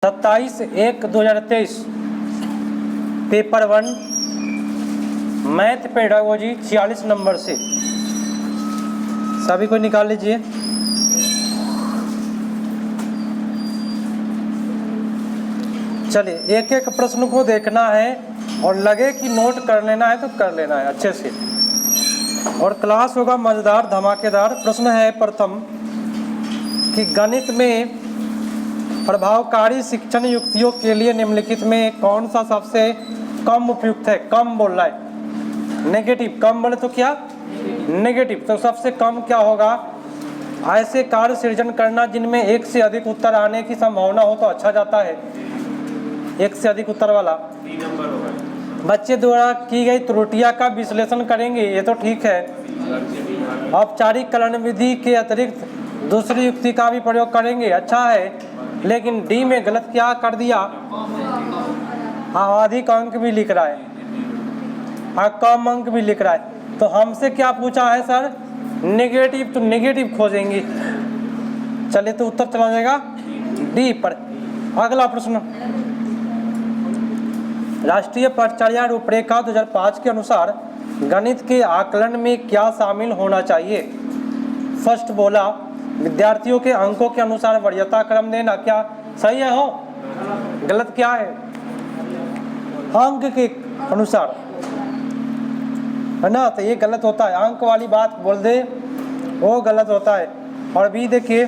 27/1/2023 paper 1 math pedagogy 46 number से सभी को निकाल लीजिए। चलिए एक एक प्रश्न को देखना है और लगे कि नोट कर लेना है तो कर लेना है अच्छे से, और क्लास होगा मज़ेदार धमाकेदार। प्रश्न है प्रथम कि गणित में प्रभावकारी शिक्षण युक्तियों के लिए निम्नलिखित में कौन सा सबसे कम उपयुक्त है। कम बोल रहा है, नेगेटिव। कम बोले तो क्या नेगेटिव, तो सबसे कम क्या होगा। ऐसे कार्य सृजन करना जिनमें एक से अधिक उत्तर आने की संभावना हो तो अच्छा जाता है। एक से अधिक उत्तर वाला 3 नंबर होगा। बच्चे द्वारा की गई त्रुटियां का विश्लेषण करेंगे, ये तो ठीक है। औपचारिक कलन विधि के अतिरिक्त दूसरी युक्ति का भी प्रयोग करेंगे, अच्छा है। लेकिन डी में गलत क्या कर दिया, अधिक अंक भी लिख रहा है और कम अंक भी लिख रहा है। तो हमसे क्या पूछा है सर, नेगेटिव, तो नेगेटिव खोजेंगे। चलिए तो उत्तर चला जाएगा डी पर। अगला प्रश्न, राष्ट्रीय परिचर्या रूपरेखा 2005 के अनुसार गणित के आकलन में क्या शामिल होना चाहिए। फर्स्ट बोला विद्यार्थियों के अंकों के अनुसार वरीयता क्रम देना, क्या सही है हो, गलत क्या है, अंक के अनुसार है ना, तो ये गलत होता है। अंक वाली बात बोल दे वो गलत होता है। और बी देखिए,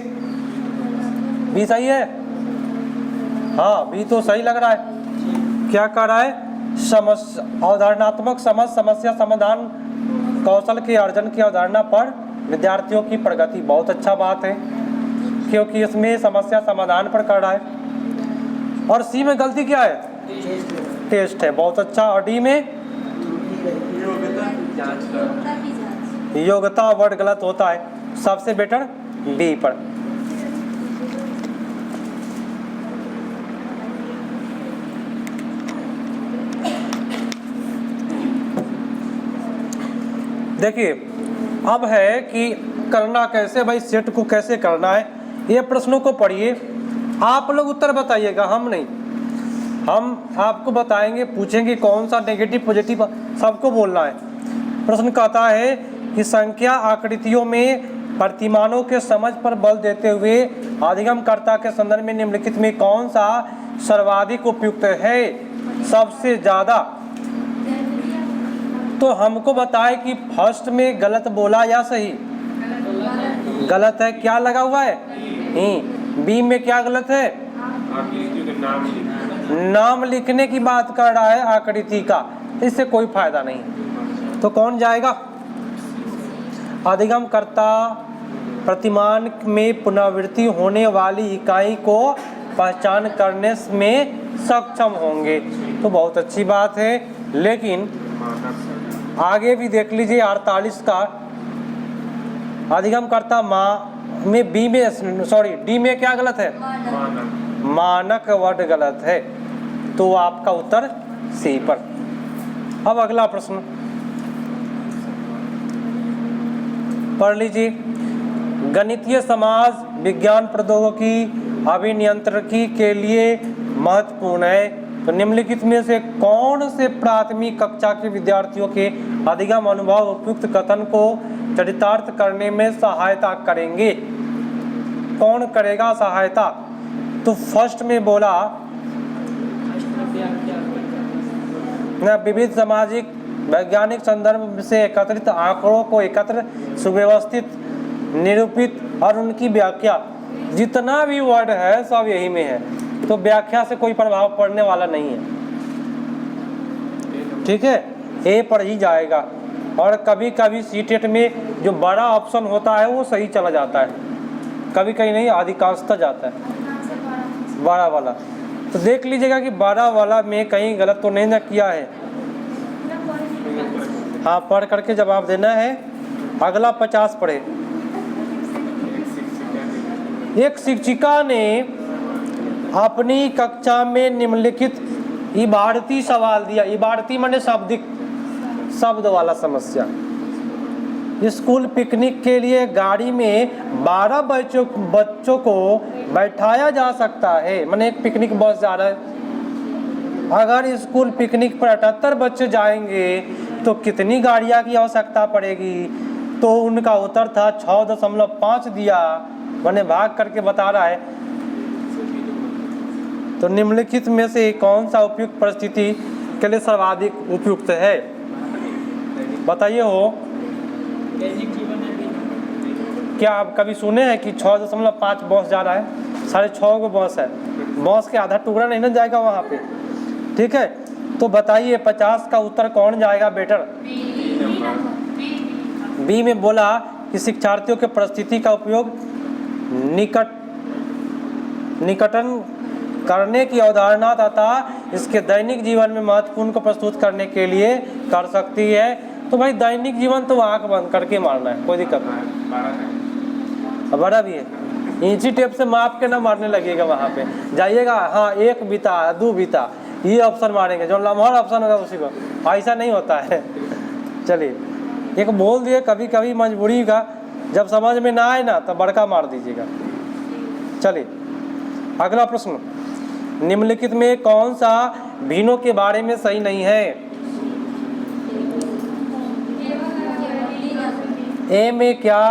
बी सही है, हाँ बी तो सही लग रहा है। क्या कर रहा है, अवधारणात्मक समझ समस्या समाधान कौशल के अर्जन की अवधारणा पर विद्यार्थियों की प्रगति, बहुत अच्छा बात है क्योंकि इसमें समस्या समाधान पर कर रहा है। और सी में गलती क्या है, टेस्ट है, बहुत अच्छा। और डी में योग्यता वर्ड गलत होता है, सबसे बेटर बी पर। देखिए अब है कि करना कैसे भाई, सेट को कैसे करना है, ये प्रश्नों को पढ़िए। आप लोग उत्तर बताइएगा, हम नहीं, हम आपको बताएंगे, पूछेंगे कौन सा नेगेटिव पॉजिटिव सबको बोलना है। प्रश्न कहता है कि संख्या आकृतियों में प्रतिमानों के समझ पर बल देते हुए अधिगमकर्ता के संदर्भ में निम्नलिखित में कौन सा सर्वाधिक उपयुक्त है, सबसे ज़्यादा। तो हमको बताए कि फर्स्ट में गलत बोला या सही, गलत है, क्या लगा हुआ है, बी में क्या गलत है, नाम लिखने की बात कर रहा है आकृति का, इससे कोई फायदा नहीं। तो कौन जाएगा, अधिगमकर्ता प्रतिमान में पुनरावृत्ति होने वाली इकाई को पहचान करने में सक्षम होंगे, तो बहुत अच्छी बात है। लेकिन आगे भी देख लीजिए 48 का, अधिगमकर्ता में बी में सॉरी डी में क्या गलत है, मानक वर्ड गलत है, तो आपका उत्तर सी पर। अब अगला प्रश्न पढ़ लीजिए। गणितीय समाज विज्ञान प्रौद्योगिकी अभियंत्रिकी के लिए महत्वपूर्ण है, तो निम्नलिखित में से कौन से प्राथमिक कक्षा के विद्यार्थियों के अधिगम अनुभव उपयुक्त कथन को चरितार्थ करने में सहायता करेंगे। कौन करेगा सहायता, तो फर्स्ट में बोला विविध सामाजिक वैज्ञानिक संदर्भ से एकत्रित आंकड़ों को एकत्र सुव्यवस्थित निरूपित और उनकी व्याख्या, जितना भी वर्ड है सब यही में है, तो व्याख्या से कोई प्रभाव पड़ने वाला नहीं है, ठीक है, ए पर ही जाएगा। और कभी कभी सीटेट में जो बड़ा ऑप्शन होता है वो सही चला जाता है, कभी कहीं नहीं, अधिकांशतः जाता है बड़ा वाला। तो देख लीजिएगा कि बड़ा वाला में कहीं गलत तो नहीं ना किया है, हाँ पढ़ करके जवाब देना है। अगला 50 पढ़े। एक शिक्षिका ने अपनी कक्षा में निम्नलिखित इबारती सवाल दिया, इबारती माने शाब्दिक, शब्द वाला समस्या, स्कूल पिकनिक के लिए गाड़ी में 12 बच्चों को बैठाया जा सकता है। माने एक पिकनिक बस जा रहा है, अगर स्कूल पिकनिक पर 78 बच्चे जाएंगे तो कितनी गाड़ियां की आवश्यकता पड़ेगी? तो उनका उत्तर था 6.5 दिया, मैंने भाग करके बता रहा है। तो निम्नलिखित में से कौन सा उपयुक्त परिस्थिति के लिए सर्वाधिक उपयुक्त है? बताइए हो। क्या आप कभी सुने हैं कि 6.5 बस जा रहा है? 6.5 को बस है, बस के आधा टुकड़ा नहीं ना जाएगा वहाँ पे, ठीक है। तो बताइए 50 का उत्तर कौन जाएगा बेटर? बी में बोला कि शिक्षार्थियों के परिस्थिति का उपयोग निकटन करने की अवधारणा तथा इसके दैनिक जीवन में महत्वपूर्ण को प्रस्तुत करने के लिए कर सकती है। तो भाई दैनिक जीवन तो आंख बंद करके मारना है, कोई दिक्कत नहीं। बड़ा भी है, इंची टेप से माप के ना मारने लगेगा वहाँ पे, जाइएगा हाँ 1 बीता 2 बीता ये ऑप्शन मारेंगे, जो लम्हा ऑप्शन होगा उसी को, ऐसा नहीं होता है। चलिए एक बोल दिए, कभी कभी मजबूरी का जब समझ में ना आए ना तो बड़का मार दीजिएगा। चलिए अगला प्रश्न, निम्नलिखित में कौन सा भीनों के बारे में सही नहीं है? ए में क्या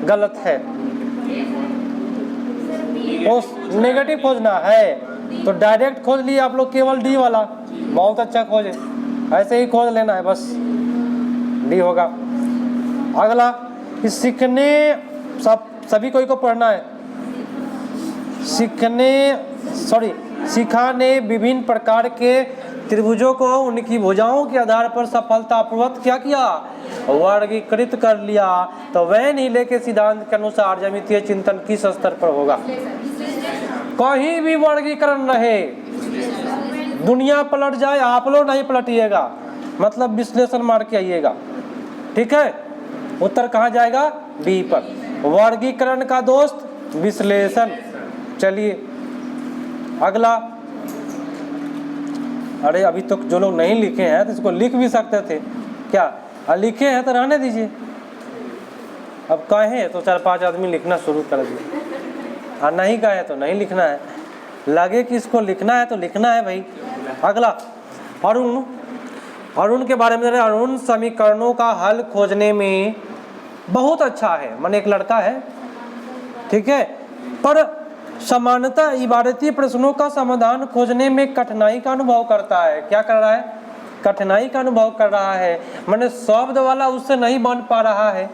गलत है? नेगेटिव खोजना है तो डायरेक्ट खोज लिए आप लोग, केवल डी वाला, बहुत अच्छा खोजे, ऐसे ही खोज लेना है बस, डी होगा। अगला, सीखने सभी कोई को पढ़ना है। सिखाने विभिन्न प्रकार के त्रिभुजों को उनकी भुजाओं के आधार पर सफलतापूर्वक क्या किया? वर्गीकृत कर लिया। तो वह नीले के सिद्धांत के अनुसार ज्यामितीय चिंतन किस स्तर पर होगा? कहीं भी वर्गीकरण रहे, दुनिया पलट जाए, आप लोग नहीं पलटिएगा, मतलब विश्लेषण मार के आइएगा, ठीक है। उत्तर कहाँ जाएगा? बी पर, वर्गीकरण का दोस्त विश्लेषण। चलिए अगला, अरे अभी तक जो लोग नहीं लिखे हैं तो इसको लिख भी सकते थे क्या? लिखे हैं तो रहने दीजिए, अब कहें तो 4-5 आदमी लिखना शुरू कर दिए, और नहीं कहे तो नहीं लिखना है, लगे कि इसको लिखना है तो लिखना है भाई। अगला, अरुण के बारे में, अरुण समीकरणों का हल खोजने में बहुत अच्छा है, माने एक लड़का है, ठीक है, पर सामान्यतः इबारती प्रश्नों का समाधान खोजने में कठिनाई का अनुभव करता है। क्या कर रहा है? कठिनाई का अनुभव कर रहा है, माने शब्द वाला उससे नहीं बन पा रहा है,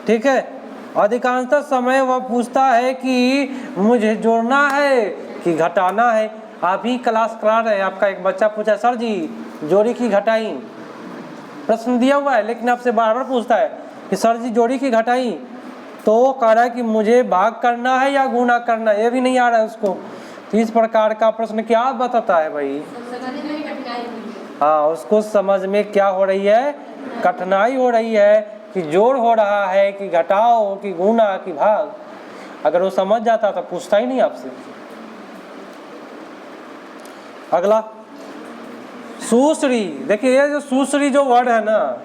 ठीक है। अधिकांशतः समय वह पूछता है कि मुझे जोड़ना है कि घटाना है। आप ही क्लास करा रहे हैं, आपका एक बच्चा पूछा सर जी जोड़ी की घटाई, प्रश्न दिया हुआ है लेकिन आपसे बार बार पूछता है कि सर जी जोड़ी की घटाई, तो कह रहा है कि मुझे भाग करना है या गुणा करना है, ये भी नहीं आ रहा है उसको। तो इस प्रकार का प्रश्न क्या बताता है भाई? हाँ, उसको समझ में क्या हो रही है? कठिनाई हो रही है कि जोड़ हो रहा है कि घटाओ कि गुणा कि भाग। अगर वो समझ जाता तो पूछता ही नहीं आपसे। अगला, सुश्री। देखिए ये जो सुश्री जो वर्ड है ना,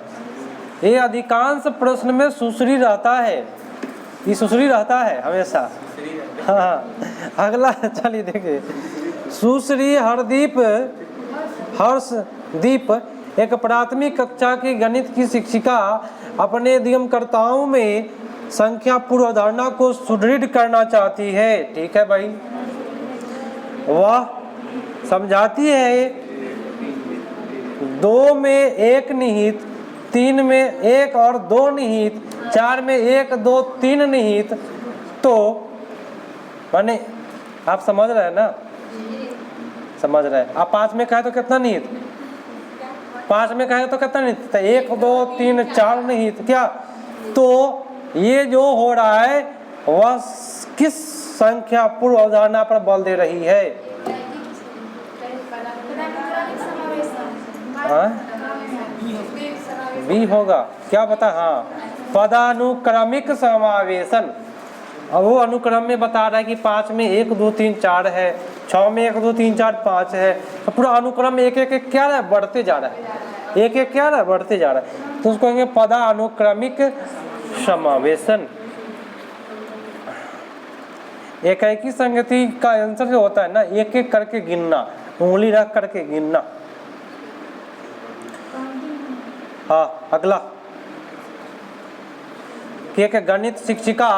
ये अधिकांश प्रश्न में सुश्री रहता है, ये सुश्री रहता है हमेशा। हाँ, अगला चलिए देखिए, सुश्री हर्षदीप एक प्राथमिक कक्षा की गणित की शिक्षिका अपने अध्ययनकर्ताओं में संख्या पूर्व अवधारणा को सुदृढ़ करना चाहती है, ठीक है भाई। वह समझाती है 2 में 1 निहित, 3 में 1 और 2 निहित, 4 में 1 2 3 निहित। तो माने आप समझ रहे हैं ना? समझ रहे हैं। आप 5 में कहे तो कितना निहित? 5 में कहे तो कितना निहित? तो 1 2 3 4 निहित क्या? तो ये जो हो रहा है वह किस संख्या पूर्व अवधारणा पर बल दे रही है? बी होगा, क्या पता? हाँ, पदानुक्रमिक समावेशन। अब वो अनुक्रम में बता रहा है कि 5 में 1 2 3 4 है, 6 में 1 2 3 4 5 है, तो पूरा अनुक्रम में एक एक क्या रहा है? बढ़ते जा रहा है, एक एक क्या रहा है? बढ़ते जा रहा है। तो उसको कहेंगे पदानुक्रमिक समावेशन। एक ही संगति का आंसर जो होता है ना, एक एक करके गिनना, उंगली रख करके गिनना। हाँ, अगला कि एक गणित शिक्षिका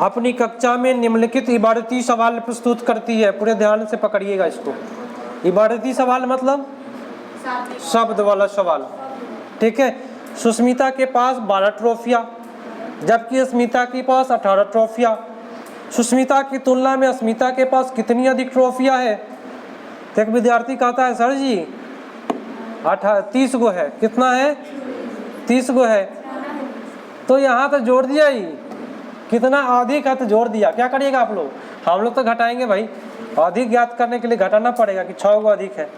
अपनी कक्षा में निम्नलिखित इबारती सवाल प्रस्तुत करती है। पूरे ध्यान से पकड़िएगा इसको। इबारती सवाल मतलब शब्द वाला सवाल, ठीक है। सुष्मिता के पास 12 ट्रॉफियां, जबकि अस्मिता के पास 18 ट्रॉफियां। सुष्मिता की तुलना में अस्मिता के पास कितनी अधिक ट्रॉफियां है? तो एक विद्यार्थी कहता है सर जी 30 गो है। कितना है? 30 गो है। तो यहाँ तो जोड़ दिया ही, कितना अधिक है तो जोड़ दिया। क्या करिएगा आप लोग? हम लोग तो घटाएंगे भाई, अधिक ज्ञात करने के लिए घटाना पड़ेगा कि 6 गो अधिक है।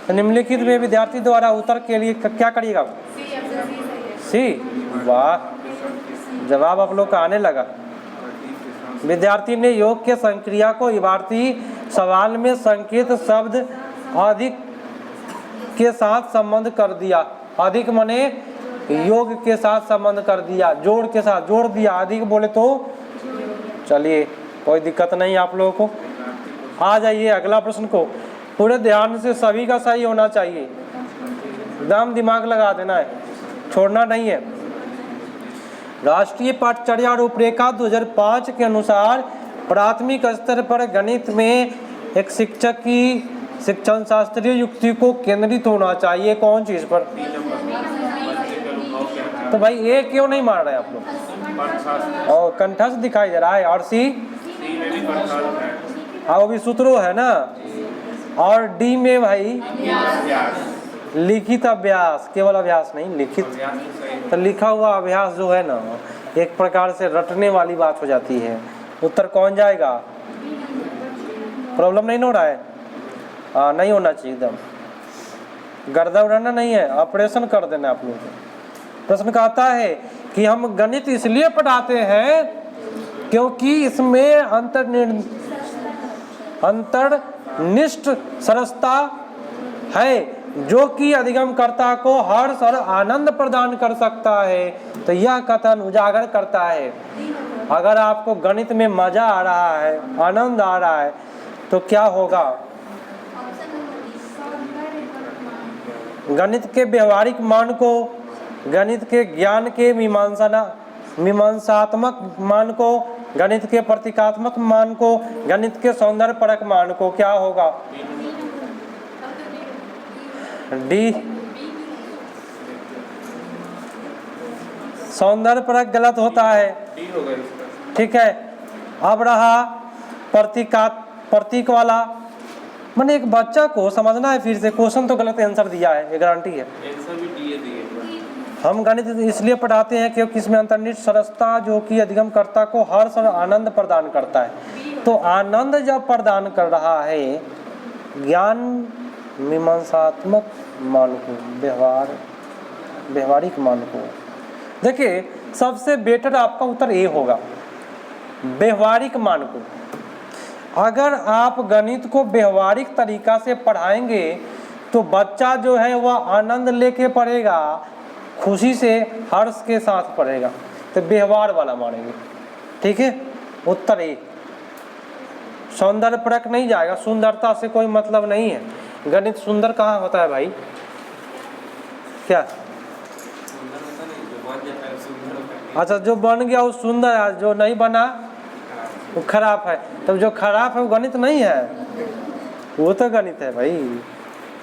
तो निम्नलिखित में विद्यार्थी द्वारा उत्तर के लिए क्या करिएगा? सी। वाह, जवाब आप लोग का आने लगा। विद्यार्थी ने योग के संक्रिया को इबारती सवाल में संकेत शब्द अधिक के साथ संबंध कर दिया। अधिक माने योग के साथ संबंध कर दिया, जोड़ के साथ जोड़ दिया। अधिक बोले तो चलिए कोई दिक्कत नहीं आप लोगों को। आ जाइए अगला प्रश्न को। पूरे ध्यान से, सभी का सही होना चाहिए, एकदम दिमाग लगा देना है, छोड़ना नहीं है। राष्ट्रीय पाठचर्या रूपरेखा 2005 के अनुसार प्राथमिक स्तर पर गणित में एक शिक्षक की शिक्षण शास्त्रीय युक्ति को केंद्रित होना चाहिए। कौन चीज पर? तो भाई ए क्यों नहीं मार रहे आप लोग? और कंठस्थ दिखाई दे रहा है। और सी? हाँ, वो भी सूत्रों है ना। और डी में भाई लिखित अभ्यास, केवल अभ्यास नहीं, लिखित। तो लिखा हुआ अभ्यास जो है ना, एक प्रकार से रटने वाली बात हो जाती है। उत्तर कौन जाएगा? प्रॉब्लम नहीं हो रहा है? हाँ, नहीं होना चाहिए, एकदम गर्दा उड़ाना नहीं है, ऑपरेशन कर देना आप लोगों को। प्रश्न कहता है कि हम गणित इसलिए पढ़ाते हैं क्योंकि इसमें अंतर्निष्ठ सरसता है जो कि अधिगमकर्ता को हर्ष और आनंद प्रदान कर सकता है। तो यह कथन उजागर करता है अगर आपको गणित में मजा आ रहा है, आनंद आ रहा है, तो क्या होगा? गणित के व्यवहारिक मान को, गणित के ज्ञान के मीमांसात्मक मान को, गणित के प्रतीकात्मक मान को, गणित के सौंदर्यपरक मान को, क्या होगा? डी। सौंदर्यपरक गलत होता है, ठीक है। अब रहा प्रतीक वाला। मैंने एक बच्चा को समझना है, फिर से क्वेश्चन तो गलत आंसर दिया है, ये गारंटी है। हम गणित इसलिए पढ़ाते हैं क्योंकि इसमें अंतर्निष्ठ सरसता जो कि अधिगमकर्ता को हर्ष और आनंद प्रदान करता है। तो आनंद जब प्रदान कर रहा है, ज्ञान मीमांसात्मक मान को, व्यवहारिक मान को, देखिए सबसे बेटर आपका उत्तर ए होगा, व्यवहारिक मान को। अगर आप गणित को व्यवहारिक तरीका से पढ़ाएंगे तो बच्चा जो है वह आनंद लेके पढ़ेगा, खुशी से, हर्ष के साथ पढ़ेगा। तो व्यवहार वाला मानेंगे, ठीक है। उत्तर ए। सौंदर्यपरक नहीं जाएगा, सुंदरता से कोई मतलब नहीं है। गणित सुंदर कहाँ होता है भाई? क्या? अच्छा, जो बन गया वो सुंदर है, जो नहीं बना वो खराब है। तब जो खराब है वो गणित नहीं है, वो तो गणित है भाई।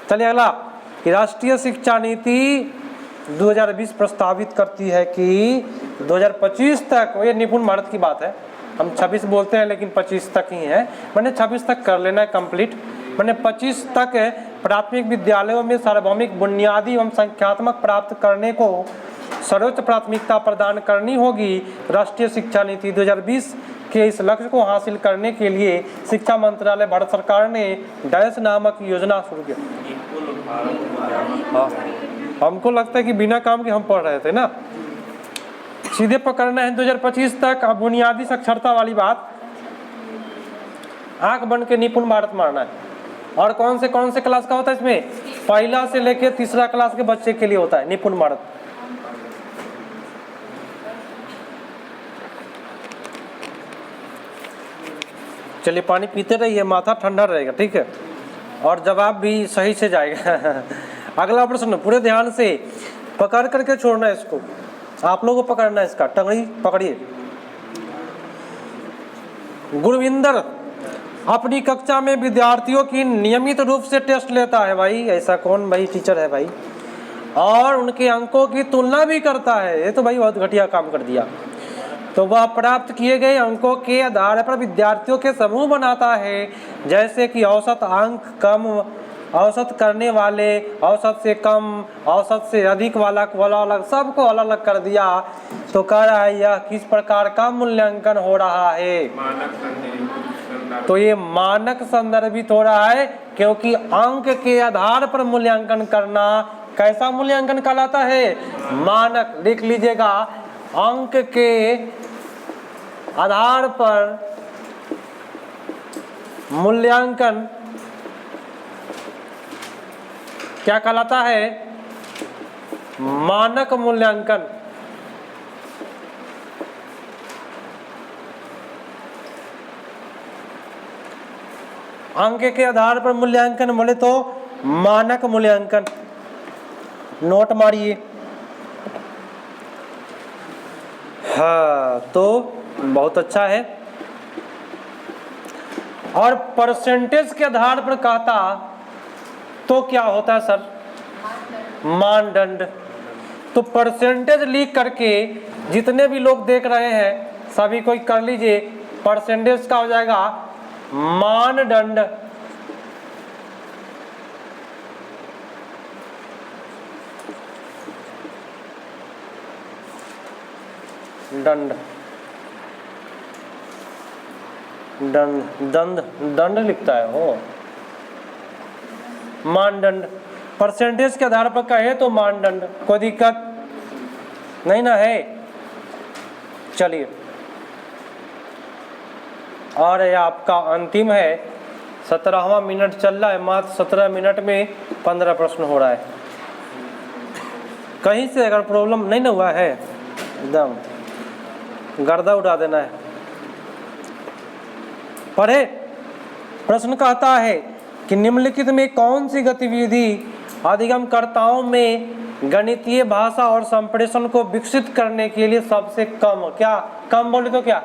चलिए अगला कि राष्ट्रीय शिक्षा नीति 2020 प्रस्तावित करती है कि 2025 तक, ये निपुण भारत की बात है, हम 26 बोलते हैं लेकिन 25 तक ही है, मैंने 26 तक कर लेना है कंप्लीट। मैंने 25 तक प्राथमिक विद्यालयों में सार्वभौमिक बुनियादी एवं संख्यात्मक प्राप्त करने को सर्वोच्च प्राथमिकता प्रदान करनी होगी। राष्ट्रीय शिक्षा नीति 2020 के इस लक्ष्य को हासिल करने के लिए शिक्षा मंत्रालय भारत सरकार ने डैश नामक योजना शुरू की। हमको लगता है कि बिना काम के हम पढ़ रहे थे ना। सीधे पकड़ना है 2025 तक। अब बुनियादी साक्षरता वाली बात, आंख बन के निपुण भारत मारना है। और कौन से क्लास का होता है इसमें? पहला से लेकर तीसरा क्लास के बच्चे के लिए होता है निपुण भारत। चलिए पानी पीते रहिए, माथा ठंडा रहेगा, ठीक है, और जवाब भी सही से जाएगा। अगला प्रश्न पूरे ध्यान से पकड़ करके छोड़ना है इसको, आप लोगों को पकड़ना है इसका, टंगड़ी पकड़िए। गुरविंदर अपनी कक्षा में विद्यार्थियों की नियमित रूप से टेस्ट लेता है भाई, ऐसा कौन भाई टीचर है भाई, और उनके अंकों की तुलना भी करता है। ये तो भाई बहुत घटिया काम कर दिया। तो वह प्राप्त किए गए अंकों के आधार पर विद्यार्थियों के समूह बनाता है, जैसे कि औसत अंक, कम औसत करने वाले, औसत से कम, औसत से अधिक वाला अलग, सबको अलग अलग कर दिया। तो कह रहा है यह किस प्रकार का मूल्यांकन हो रहा है? तो ये मानक संदर्भित हो रहा है, क्योंकि अंक के आधार पर मूल्यांकन करना कैसा मूल्यांकन कहलाता है? मानक। लिख लीजिएगा, अंक के आधार पर मूल्यांकन क्या कहलाता है? मानक मूल्यांकन। अंक के आधार पर मूल्यांकन बोले तो मानक मूल्यांकन। नोट मारिए। हाँ, तो बहुत अच्छा है। और परसेंटेज के आधार पर कहता तो क्या होता है सर? मानदंड। तो परसेंटेज लिख करके जितने भी लोग देख रहे हैं सभी कोई कर लीजिए, परसेंटेज का हो जाएगा मानदंड। दंड दंड दंड लिखता है वो, मानदंड। परसेंटेज के आधार पर कहे तो मानदंड, कोई दिक्कत नहीं ना है। चलिए, और ये आपका अंतिम है, 17वां मिनट चल रहा है, मात्र 17 मिनट में 15 प्रश्न हो रहा है। कहीं से अगर प्रॉब्लम नहीं ना हुआ है, एकदम गर्दा उड़ा देना है। पढ़े। प्रश्न कहता है कि निम्नलिखित में कौन सी गतिविधि अधिगमकर्ताओं में गणितीय भाषा और संप्रेषण को विकसित करने के लिए सबसे कम, क्या कम बोले तो क्या?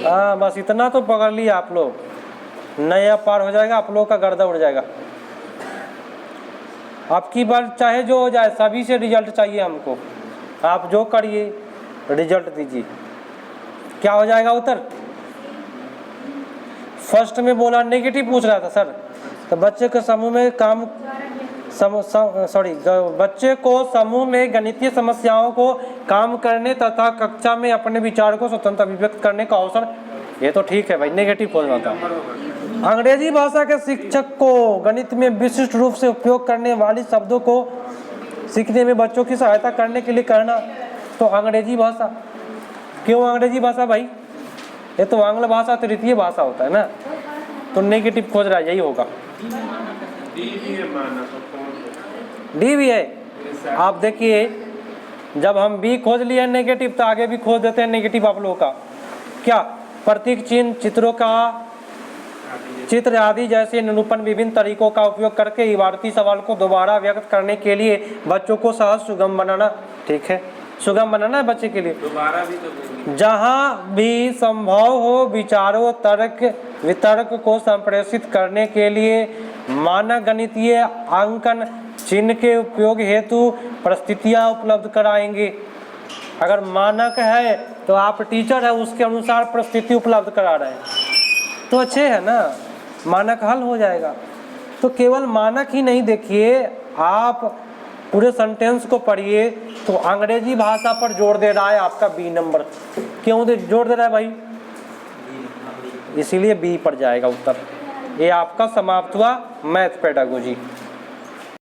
हाँ, बस इतना तो पकड़ लिया आप लोग, नया पार हो जाएगा, आप लोग का गर्दा उड़ जाएगा। आपकी बार चाहे जो हो जाए, सभी से रिजल्ट चाहिए हमको। आप जो करिए रिजल्ट दीजिए। क्या हो जाएगा उत्तर? फर्स्ट में बोला नेगेटिव पूछ रहा था सर, तो बच्चे के समूह में काम बच्चे को समूह में गणितीय समस्याओं को काम करने तथा कक्षा में अपने विचार को स्वतंत्र अभिव्यक्त करने का अवसर। ये तो ठीक है भाई, नेगेटिव बोल रहा था। अंग्रेजी भाषा के शिक्षक को गणित में विशिष्ट रूप से उपयोग करने वाली शब्दों को सीखने में बच्चों की सहायता करने के लिए करना। तो अंग्रेजी भाषा, क्यों अंग्रेजी भाषा भाई? ये तो आंग्ल भाषा तृतीय भाषा होता है ना, तो नेगेटिव खोज रहा है, यही होगा। डी भी है। आप देखिए, जब हम बी खोज लिए नेगेटिव, तो आगे भी खोज देते हैं नेगेटिव आप लोगों का। क्या? प्रतीक चिन्ह, चित्रों का चित्र आदि जैसे निरूपण विभिन्न तरीकों का उपयोग करके इबारती सवाल को दोबारा व्यक्त करने के लिए बच्चों को सहज सुगम बनाना। ठीक है, सुगम बनाना है बच्चे के लिए। दोबारा भी तो जहाँ भी संभव हो विचारों, तर्क वितर्क को संप्रेषित करने के लिए मानक गणितीय अंकन चिन्ह के उपयोग हेतु परिस्थितियाँ उपलब्ध कराएंगे। अगर मानक है तो आप टीचर है, उसके अनुसार परिस्थिति उपलब्ध करा रहे हैं, तो अच्छे है ना, मानक हल हो जाएगा। तो केवल मानक ही नहीं, देखिए आप पूरे सेंटेंस को पढ़िए तो अंग्रेजी भाषा पर जोर दे रहा है आपका बी नंबर। क्यों जोर दे रहा है भाई? इसीलिए बी पर जाएगा उत्तर। ये आपका समाप्त हुआ मैथ पेडागोजी।